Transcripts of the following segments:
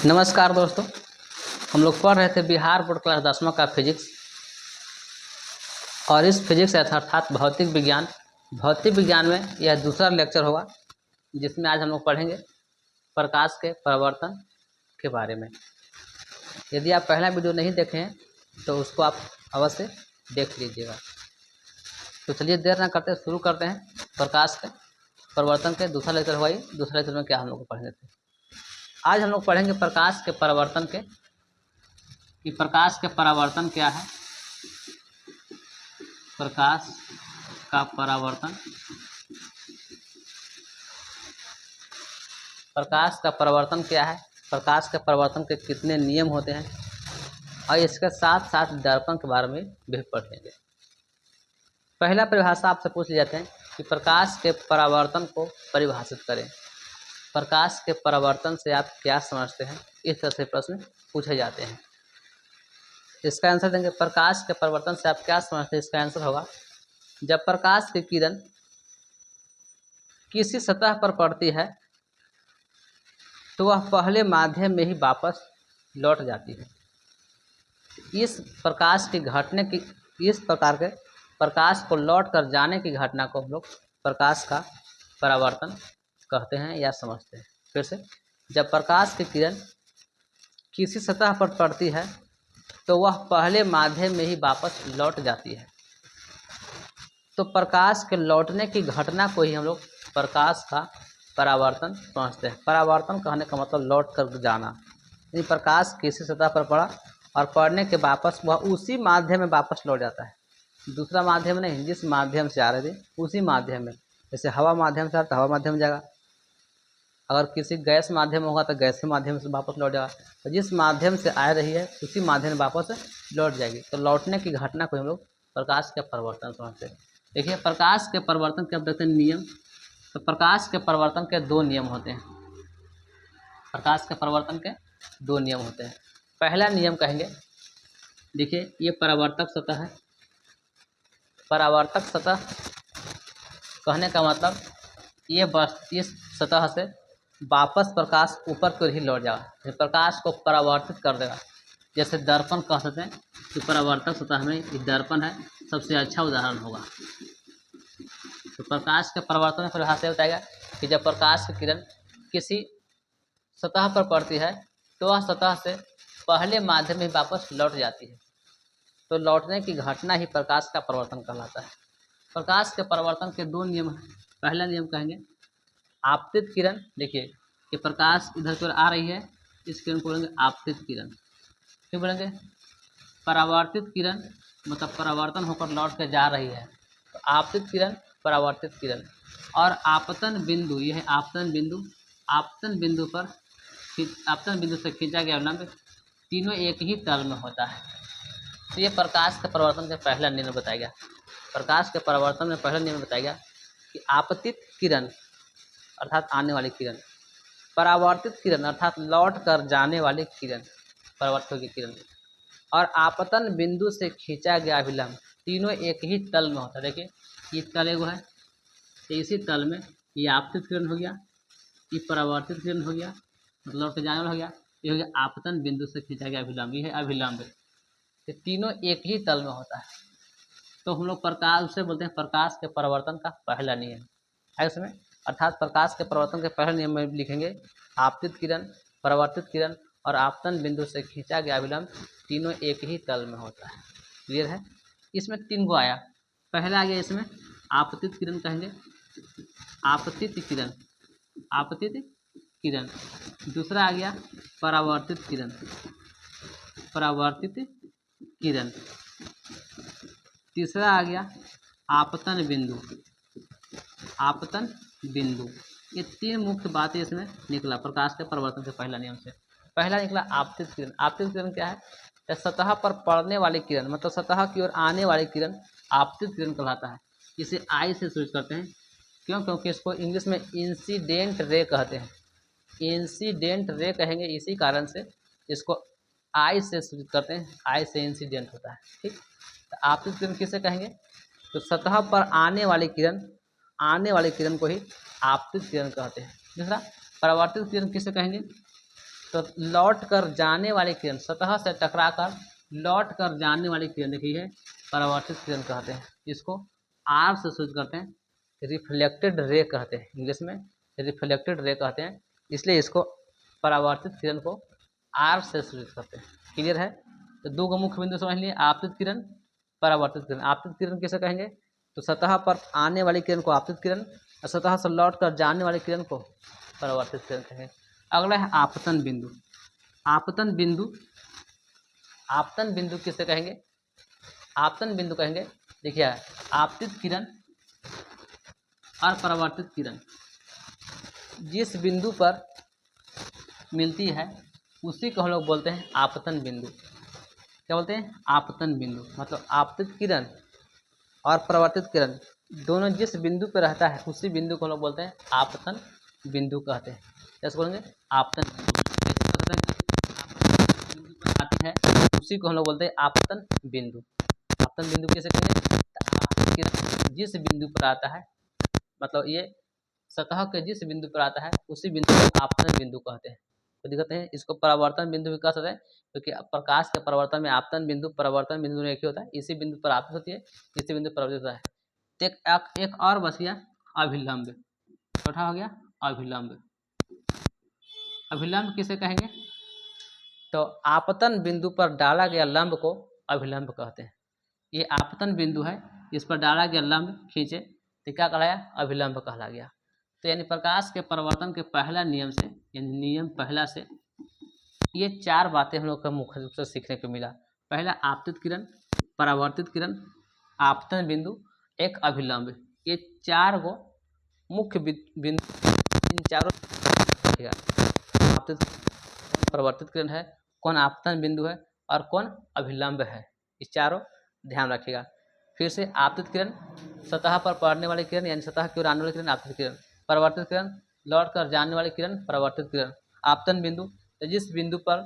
नमस्कार दोस्तों, हम लोग पढ़ रहे थे बिहार बोर्ड क्लास 10वां का फिजिक्स। और इस फिजिक्स अर्थात भौतिक विज्ञान में यह दूसरा लेक्चर होगा, जिसमें आज हम लोग पढ़ेंगे प्रकाश के परावर्तन के बारे में। यदि आप पहला वीडियो नहीं देखे हैं तो उसको आप अवश्य देख लीजिएगा। तो चलिए देर ना करते शुरू करते हैं। प्रकाश के परिवर्तन के दूसरा लेक्चर हुआ। दूसरे लेक्चर में क्या हम लोग पढ़ेंगे थे, आज हम लोग पढ़ेंगे प्रकाश के परावर्तन के कि प्रकाश के परावर्तन क्या है। प्रकाश का परावर्तन, प्रकाश का परावर्तन क्या है, प्रकाश के परावर्तन के कितने नियम होते हैं, और इसके साथ साथ दर्पण के बारे में भी पढ़ेंगे। पहला परिभाषा आपसे पूछ लिया जाते हैं कि प्रकाश के परावर्तन को परिभाषित करें। प्रकाश के परावर्तन से आप क्या समझते हैं, इस तरह से प्रश्न पूछे जाते हैं। इसका आंसर देंगे प्रकाश के परावर्तन से आप क्या समझते हैं। इसका आंसर होगा, जब प्रकाश की किरण किसी सतह पर पड़ती है तो वह पहले माध्यम में ही वापस लौट जाती है। इस प्रकार के प्रकाश को लौट कर जाने की घटना को हम लोग प्रकाश का परावर्तन कहते हैं या समझते हैं। फिर से, जब प्रकाश की किरण किसी सतह पर पड़ती है तो वह पहले माध्यम में ही वापस लौट जाती है। तो प्रकाश के लौटने की घटना को ही हम लोग प्रकाश का परावर्तन समझते हैं। परावर्तन कहने का मतलब लौट कर जाना, यानी प्रकाश किसी सतह पर पड़ा और पड़ने के वापस वह उसी माध्यम में वापस लौट जाता है। दूसरा माध्यम नहीं, जिस माध्यम से आ रहे थे उसी माध्यम में। जैसे हवा माध्यम से आ तो हवा माध्यम जाएगा, अगर किसी गैस माध्यम होगा तो गैस के माध्यम से वापस लौट जाएगा। तो जिस माध्यम से आ रही है उसी माध्यम में वापस लौट जाएगी। तो लौटने की घटना को हम लोग प्रकाश के परिवर्तन समझते हैं। देखिए, प्रकाश के परिवर्तन के अब देखते हैं नियम। तो प्रकाश के परिवर्तन के दो नियम होते हैं। प्रकाश के परिवर्तन के दो नियम होते हैं। पहला नियम कहेंगे, देखिए ये परावर्तक सतह है। परावर्तक सतह कहने का मतलब ये बस इस सतह से वापस प्रकाश ऊपर को ही लौट जाएगा, प्रकाश को परावर्तित कर देगा। जैसे दर्पण कह सकते हैं कि परावर्तक सतह में ये दर्पण है, सबसे अच्छा उदाहरण होगा। तो प्रकाश के परिवर्तन में परिभाषा बताएगा कि जब प्रकाश की किरण किसी सतह पर पड़ती है तो वह सतह से पहले माध्यम में वापस लौट जाती है। तो लौटने की घटना ही प्रकाश का परिवर्तन कहलाता है। प्रकाश के परिवर्तन के दो नियम हैं। पहला नियम कहेंगे आपतित किरण। देखिए कि प्रकाश इधर की ओर आ रही है, इस किरण को बोलेंगे आपतित किरण। फिर बोलेंगे परावर्तित किरण, मतलब परावर्तन होकर लौट के जा रही है। तो आपतित किरण, परावर्तित किरण। और आपतन बिंदु, यह है आपतन बिंदु। आपतन बिंदु पर आपतन बिंदु से खींचा गया लंब, तीनों एक ही तल में होता है। तो ये प्रकाश के परिवर्तन का पहला नियम बताया गया। प्रकाश के परिवर्तन में पहला नियम बताया गया कि आपतित किरण अर्थात आने वाली किरण, परावर्तित किरण अर्थात लौट कर जाने वाली किरण, परावर्तित की किरण, और आपतन बिंदु से खींचा गया अभिलंब, तीनों एक ही तल में होता है। देखिए ये तल एगो है, तो इसी तल में ये आपतित किरण हो गया, ये परावर्तित किरण हो गया, मतलब लौट के जाने वाला हो गया। ये हो गया आपतन बिंदु से खींचा गया अभिलंब, ये है अभिलंब। ये तीनों एक ही तल में होता है। तो हम लोग प्रकाश उसे बोलते हैं प्रकाश के परिवर्तन का पहला नियम है उसमें। अर्थात प्रकाश के परिवर्तन के पहले नियम में लिखेंगे आपतित किरण, परावर्तित किरण और आपतन बिंदु से खींचा गया अभिलंब, तीनों एक ही तल में होता है। क्लियर है? इसमें तीन गो आया। पहला आ गया इसमें आपतित किरण कहेंगे, आपतित किरण, आपतित किरण। दूसरा आ गया परावर्तित किरण, परावर्तित किरण। तीसरा आ गया आपतन बिंदु, आपतन बिंदु। ये तीन मुख्य बातें इसमें निकला प्रकाश के परिवर्तन के पहला नियम से। पहला निकला आपतित किरण। आपतित किरण क्या है? सतह पर पड़ने वाली किरण, मतलब सतह की ओर आने वाली किरण आपतित किरण कहलाता है। इसे आई से सूचित करते हैं। क्यों? क्योंकि इसको इंग्लिश में इंसिडेंट रे कहते हैं। इंसिडेंट रे कहेंगे इसी कारण से इसको आई से सूचित करते हैं। आई से इंसिडेंट होता है। ठीक, तो आपतित किरण किसे कहेंगे? तो सतह पर आने वाली किरण, आने वाली किरण को ही आपतित किरण कहते हैं। दूसरा परावर्तित किरण किसे कहेंगे? तो लौट कर जाने वाली किरण, सतह से टकरा कर लौट कर जाने वाली किरण देखिए है परावर्तित किरण कहते हैं। इसको आर से सूचित करते हैं, रिफ्लेक्टेड रे कहते हैं, इंग्लिश में रिफ्लेक्टेड रे कहते हैं, इसलिए इसको परावर्तित किरण को आर से सूचित करते हैं। क्लियर है? तो दो को मुख्य बिंदु समझ लिए, आपतित किरण, परावर्तित किरण। आपतित किरण किसे कहेंगे? तो सतह पर आने वाली किरण को आपतित किरण और सतह से लौट कर जाने वाली किरण को परावर्तित किरण कहेंगे। अगला है आपतन बिंदु। आपतन बिंदु, आपतन बिंदु किसे कहेंगे? आपतन बिंदु कहेंगे, देखिए आपतित किरण और परावर्तित किरण जिस बिंदु पर मिलती है उसी को हम लोग बोलते हैं आपतन बिंदु। क्या बोलते हैं? आपतन बिंदु। मतलब आपतित किरण और परावर्तित किरण दोनों जिस बिंदु पर रहता है उसी बिंदु को हम लोग बोलते हैं आपतन बिंदु कहते हैं। कैसे बोलेंगे? आपतन बिंदु पर आती है उसी को हम लोग बोलते हैं आपतन बिंदु। आपतन बिंदु कैसे कहेंगे? आपतित किरण जिस बिंदु पर आता है, मतलब ये सतह के जिस बिंदु पर आता है उसी बिंदु को आपतन बिंदु कहते हैं। तो दिखाते हैं, इसको परावर्तन बिंदु भी कह सकते हैं, क्योंकि प्रकाश के परावर्तन में आपतन बिंदु परावर्तन बिंदु में एक ही होता है, इसी बिंदु पर आपतित होती है, इसी बिंदु पर परावर्तित होता है। एक और बच गया अभिलंब। चौथा हो गया अभिलंब। अभिलंब किसे कहेंगे? तो आपतन बिंदु पर डाला गया लंब को अभिलंब कहते हैं। ये आपतन बिंदु है, इस पर डाला गया लंब खींचे तो क्या कहलाया? अभिलंब कहला गया। तो यानी प्रकाश के परावर्तन के पहला नियम से, यानी नियम पहला से ये चार बातें हम लोग को मुख्य रूप से सीखने को मिला। पहला आपतित किरण, परावर्तित किरण, आपतन बिंदु, एक अभिलंब। ये चार को मुख्य बिंदु, इन चारों रखिएगा। आपतित परावर्तित किरण है, कौन आपतन बिंदु है और कौन अभिलंब है, ये चारों ध्यान रखिएगा। फिर से आपतित किरण सतह पर पड़ने वाली किरण यानी सतह की ओर आने वाली किरण आपतित किरण, परावर्तित किरण लौट कर जाने वाली किरण परावर्तित किरण, आपतन बिंदु तो जिस बिंदु पर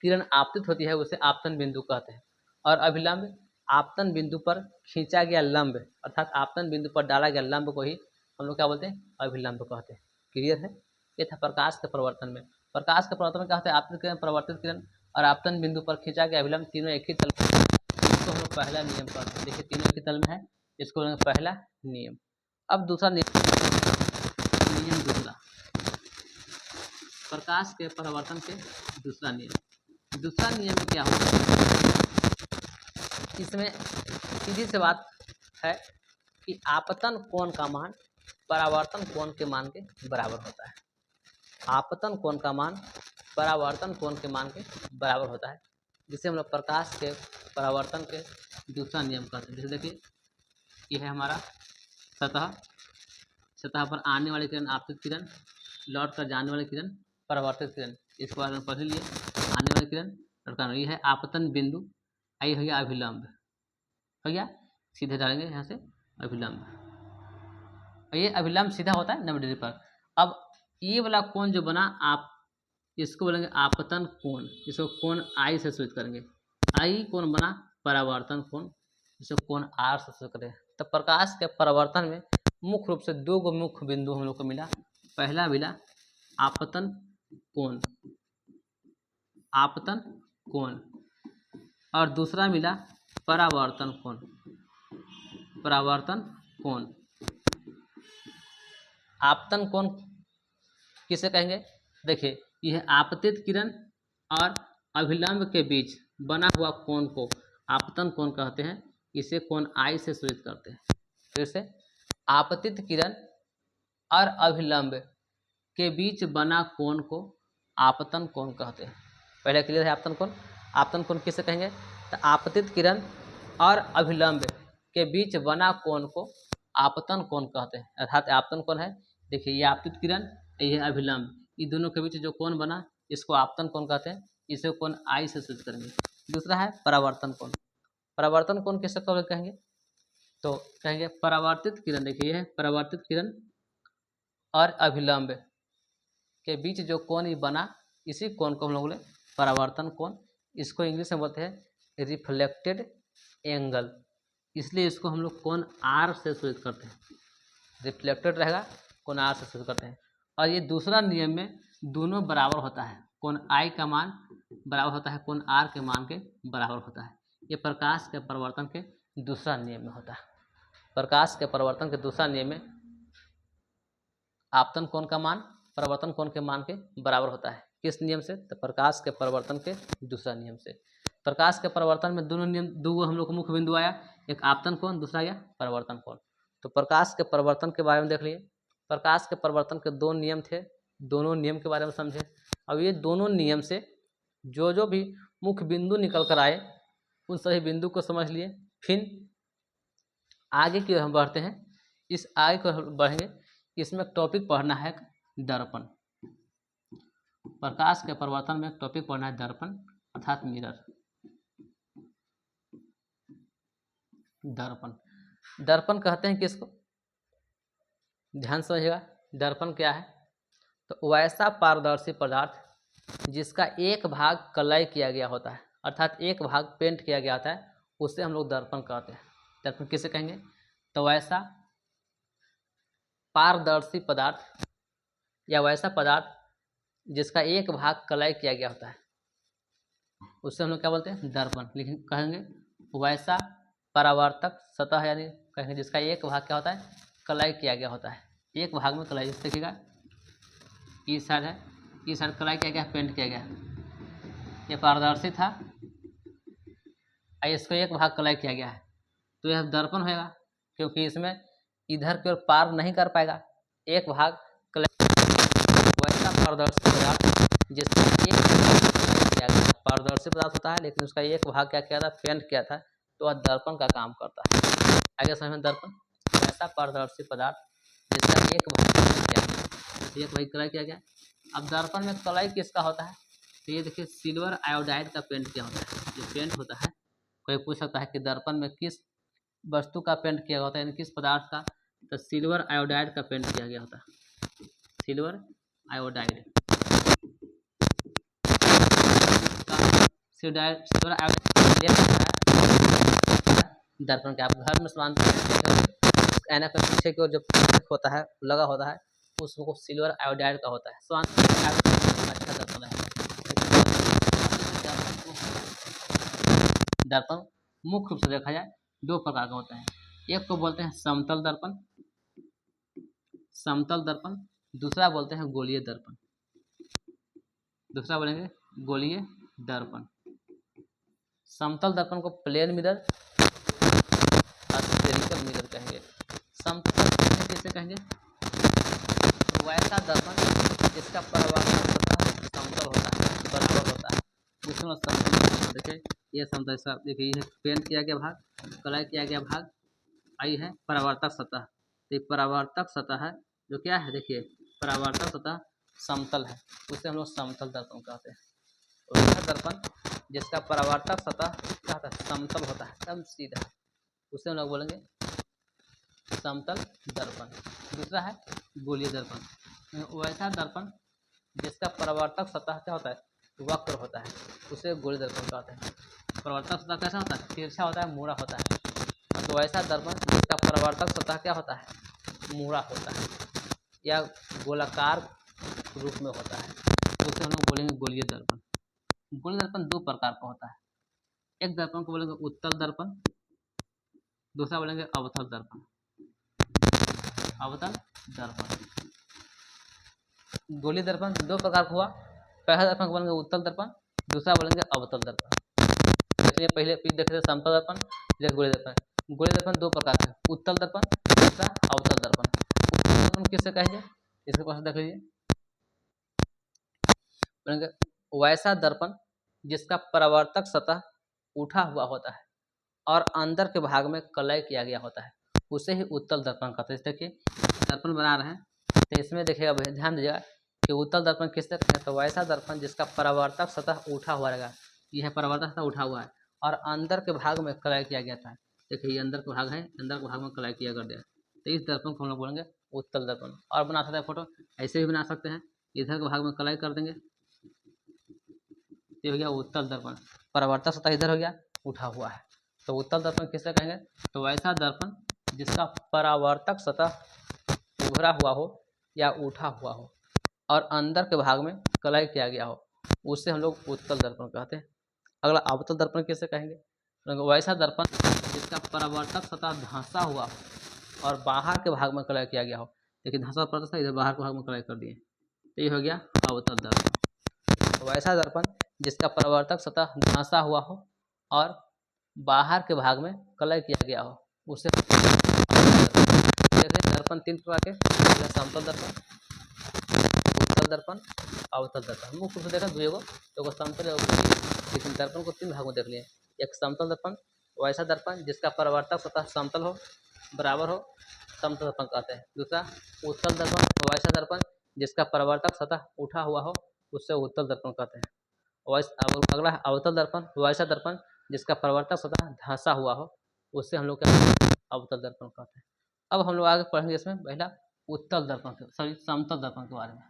किरण आपतित होती है उसे आपतन बिंदु कहते हैं, और अभिलंब आपतन बिंदु पर खींचा गया लंब अर्थात आपतन बिंदु पर डाला गया लंब को ही हम लोग क्या बोलते हैं? अभिलंब कहते हैं। क्लियर है? ये था प्रकाश के परिवर्तन में। प्रकाश के परिवर्तन में क्या होता है? आपतित किरण, परावर्तित किरण और आपतन बिंदु पर खींचा गया अभिलंब तीनों एक ही तल पर, इसको हम लोग पहला नियम कहते हैं। देखिए तीनों के तल में है, इसको पहला नियम। अब दूसरा नियम, नियम दूसरा प्रकाश के परिवर्तन के दूसरा नियम। दूसरा नियम में क्या होता है? इसमें सीधी सी बात है कि आपतन कोण का मान परावर्तन कोण के मान के बराबर होता है। आपतन कोण का मान परावर्तन कोण के मान के बराबर होता है, जिसे हम लोग प्रकाश के परावर्तन के दूसरा नियम कहते हैं। जैसे देखिए ये है हमारा सतह, सतह पर आने वाली किरण आपतित किरण, लौट कर जाने वाली किरण परावर्तित किरण, इसको बारे में पढ़ लिए। आने वाली किरण लौट, ये है आपतन बिंदु, आई हो गया अभिलंब, हो गया सीधे डालेंगे यहाँ से अभिलंब, ये अभिलंब सीधा होता है 90 डिग्री पर। अब ये वाला कोण जो बना आप इसको बोलेंगे आपतन कोण, इसको कोण आई से सूचित करेंगे। आई कोण बना परावर्तन कोण, इसको कोण आर से सूचित करेंगे। तो प्रकाश के परावर्तन में मुख्य रूप से दो गो मुख्य बिंदु हम लोग को मिला। पहला मिला आपतन कोण, आपतन कोण, और दूसरा मिला परावर्तन कोण, परावर्तन कोण। आपतन कोण किसे कहेंगे? देखिए यह आपतित किरण और अभिलंब के बीच बना हुआ कोण को आपतन कोण कहते हैं, इसे कोण आई से सूचित करते हैं। फिर से आपतित किरण और अभिलंब के बीच बना कोण को आपतन कोण कहते हैं। पहले क्लियर है आपतन कोण? आपतन कोण किसे कहेंगे? तो आपतित किरण और अभिलंब के बीच बना कोण को आपतन कोण कहते हैं, अर्थात आपतन कोण है। देखिए ये आपतित किरण, ये अभिलंब, ये दोनों के बीच जो कोण बना इसको आपतन कोण कहते हैं, इसे कोण आई से सूचित करेंगे। दूसरा है परावर्तन कोण। परावर्तन कोण किसे कहेंगे? तो कहेंगे परावर्तित किरण, देखिए ये है परावर्तित किरण और अभिलंब के बीच जो कोण ही बना इसी कोण को हम लोग बोले परावर्तन कोण। इसको इंग्लिश में बोलते हैं रिफ्लेक्टेड एंगल, इसलिए इसको हम लोग कोण आर से सूचित करते हैं। रिफ्लेक्टेड रहेगा, कोण आर से सूचित करते हैं। और ये दूसरा नियम में दोनों बराबर होता है, कोण आई का मान बराबर होता है कोण आर के मान के बराबर होता है। ये प्रकाश के परिवर्तन के दूसरा नियम में होता है। प्रकाश के परिवर्तन के दूसरा नियम में आपतन कोण का मान परिवर्तन कोण के मान के बराबर होता है। किस नियम से? तो प्रकाश के परिवर्तन के दूसरा नियम से। प्रकाश के परिवर्तन में दोनों नियम, दो हम लोग को मुख्य बिंदु आया, एक आपतन कोण, दूसरा या परिवर्तन कोण। तो प्रकाश के परिवर्तन के बारे में देख लिए। प्रकाश के परिवर्तन के दो नियम थे, दोनों नियम के बारे में समझे। अब ये दोनों नियम से जो जो भी मुख्य बिंदु निकल कर आए उन सभी बिंदु को समझ लिए। फिर आगे की ओर हम बढ़ते हैं। इस आगे को बढ़ेंगे, इसमें टॉपिक पढ़ना है दर्पण। प्रकाश के परिवर्तन में टॉपिक पढ़ना है दर्पण अर्थात मिरर। दर्पण, दर्पण कहते हैं किसको? ध्यान समझिएगा। दर्पण क्या है? तो वैसा पारदर्शी पदार्थ जिसका एक भाग कलय किया गया होता है, अर्थात एक भाग पेंट किया गया होता है, उसे हम लोग दर्पण कहते हैं। दर्पण किसे कहेंगे? तो वैसा पारदर्शी पदार्थ या वैसा पदार्थ जिसका एक भाग कलय किया गया होता है, उससे हम लोग क्या बोलते हैं? दर्पण। लेकिन कहेंगे वैसा परावर्तक सतह, यानी कहेंगे जिसका एक भाग क्या होता है? कलय किया गया होता है। एक भाग में कलय, जैसे देखिएगा इस साइड है, इस साइड कलय किया गया, पेंट किया गया, ये पारदर्शी था, इसको एक भाग कलय किया गया है, तो यह दर्पण होगा, क्योंकि इसमें इधर की ओर पार नहीं कर पाएगा, एक भाग कलय। वैसा पारदर्शी पदार्थ जिसका एक भाग किया गया, पारदर्शी पदार्थ होता है लेकिन उसका एक भाग क्या किया था? पेंट किया था, तो वह दर्पण का काम करता है। आगे समझ में, दर्पण वैसा पारदर्शी पदार्थ जिसका एक भाग कलय किया गया, एक भाग कलय किया गया। अब दर्पण में कलय किसका होता है? तो ये देखिए सिल्वर आयोडाइड का पेंट किया होता है। जो पेंट होता है, कोई पूछ सकता है कि दर्पण में किस वस्तु का पेंट किया होता है, यानी किस पदार्थ का? तो सिल्वर आयोडाइड का पेंट किया गया होता है। सिल्वर आयोडाइड, सिल्वर आयोडाइड दर्पण के आप घर में समान ऐना के पीछे की ओर जो होता है, लगा होता है, उसको सिल्वर आयोडाइड का होता है। अच्छा दर्पण है। दर्पण मुख्य रूप से देखा जाए दो प्रकार का होता है। एक को बोलते हैं समतल दर्पण, समतल दर्पण, दूसरा बोलते हैं गोलीय दर्पण। दूसरा बोलेंगे गोलीय दर्पण। समतल दर्पण को प्लेन मिरर, स्फेरिकल मिरर कहेंगे। समतल किसे कहेंगे? वैसा दर्पण जिसका परावर्तन सतह समतल होता है, बराबर होता है, उसमें समतल। देखिए ये समतल, देखिए ये पेंट किया गया भाग, कलय किया गया भाग, आई है परावर्तक सतह। तो ये परावर्तक सतह है जो क्या है? देखिए परावर्तक सतह समतल है, उसे हम लोग समतल दर्पण कहते हैं। और वह दर्पण जिसका परावर्तक सतह क्या होता है? समतल होता है, एकदम सीधा, उसे हम लोग बोलेंगे समतल दर्पण। दूसरा है गोलीय दर्पण। वैसा दर्पण जिसका परावर्तक सतह क्या होता है? वक्र होता है, उसे गोलीय दर्पण कहते हैं। परावर्तक सतह कैसा होता है? तिरछा होता है, मुड़ा होता है। तो वैसा दर्पण जिसका परावर्तक सतह क्या होता है? मुड़ा होता है या गोलाकार रूप में होता है, तो उसे हम लोग बोलेंगे गोलीय दर्पण। गोलीय दर्पण दो प्रकार का होता है। एक दर्पण को बोलेंगे उत्तल दर्पण, दूसरा बोलेंगे अवतल दर्पण। अवतल दर्पण, गोलीय दर्पण दो प्रकार का हुआ। पहला दर्पण को बोलेंगे उत्तल दर्पण, दूसरा बोलेंगे अवतल दर्पण। देखिए पहले देख रहे समतल दर्पण, फिर गोलीय दर्पण। गोलीय दर्पण दो प्रकार के, उत्तल दर्पण, दूसरा अवतल दर्पण। उत्तल दर्पण किससे कहेंगे? इसके पास देख लीजिए, बोलेंगे वैसा दर्पण जिसका परावर्तक सतह उठा हुआ होता है और अंदर के भाग में कलय किया गया होता है, उसे ही उत्तल दर्पण कहते हैं। देखिए दर्पण बना रहे हैं, तो इसमें देखिएगा, ध्यान दीजिएगा कि उत्तल दर्पण किससे कहते हैं? तो वैसा दर्पण जिसका परावर्तक सतह उठा हुआ रहेगा, यह परावर्तक सतह उठा हुआ है और अंदर के भाग में कलय किया गया था। देखिए ये अंदर का भाग है, अंदर के भाग में कलय किया कर दिया, तो इस दर्पण को हम लोग बोलेंगे उत्तल दर्पण। और बना सकते हैं फोटो, ऐसे भी बना सकते हैं, इधर के भाग में कलय कर देंगे, ये हो गया उत्तल दर्पण। परावर्तक सतह इधर हो गया, उठा हुआ है, तो उत्तल दर्पण किससे कहेंगे? तो वैसा दर्पण जिसका परावर्तक सतह उभरा हुआ हो या उठा हुआ हो और अंदर के भाग में कलय किया गया हो, उसे हम लोग उत्तल दर्पण कहते हैं। अगला अवतल दर्पण कैसे कहेंगे? तो वैसा दर्पन जिसका परावर्तक सतह धंसा हुआ हो और बाहर के भाग में कलर किया गया हो। देखिए धंसा पड़ता था, इधर बाहर के भाग में कलर कर दिए, तो ये हो गया अवतल दर्पण। वैसा दर्पन जिसका परावर्तक सतह धंसा हुआ हो और बाहर के भाग में कलर किया गया हो, उसे देखिए दर्पण 3 प्रकार के, समतल दर्पण, उत्तल दर्पण, अवतल दर्पण। मुख्य रूप से देखा दुएगो, एगो समतल एगो उत्तल। लेकिन दर्पण को 3 भाग में देख लिए। एक समतल दर्पण वैसा दर्पण जिसका परावर्तक सतह समतल हो, बराबर हो, समतल दर्पण कहते हैं। दूसरा उत्तल दर्पण वैसा दर्पण जिसका परावर्तक सतह उठा हुआ हो, उससे उत्तल दर्पण कहते हैं। अगला अवतल दर्पण वैसा दर्पण जिसका परावर्तक सतह धंसा हुआ हो, उससे हम लोग क्या अवतल दर्पण कहते हैं। अब हम लोग आगे पढ़ेंगे इसमें पहला उत्तल दर्पण के, सॉरी समतल दर्पण के बारे में।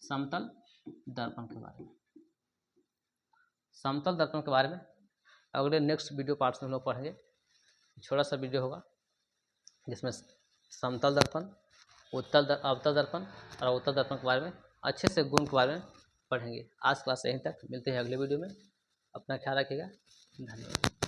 समतल दर्पण के बारे में, समतल दर्पण के बारे में अगले नेक्स्ट वीडियो पार्ट्स में हम लोग पढ़ेंगे। छोटा सा वीडियो होगा जिसमें समतल दर्पण, अवतल दर्पण और अवतल दर्पण के बारे में अच्छे से गुण के बारे में पढ़ेंगे। आज क्लास यहीं तक, मिलते हैं अगले वीडियो में। अपना ख्याल रखिएगा, धन्यवाद।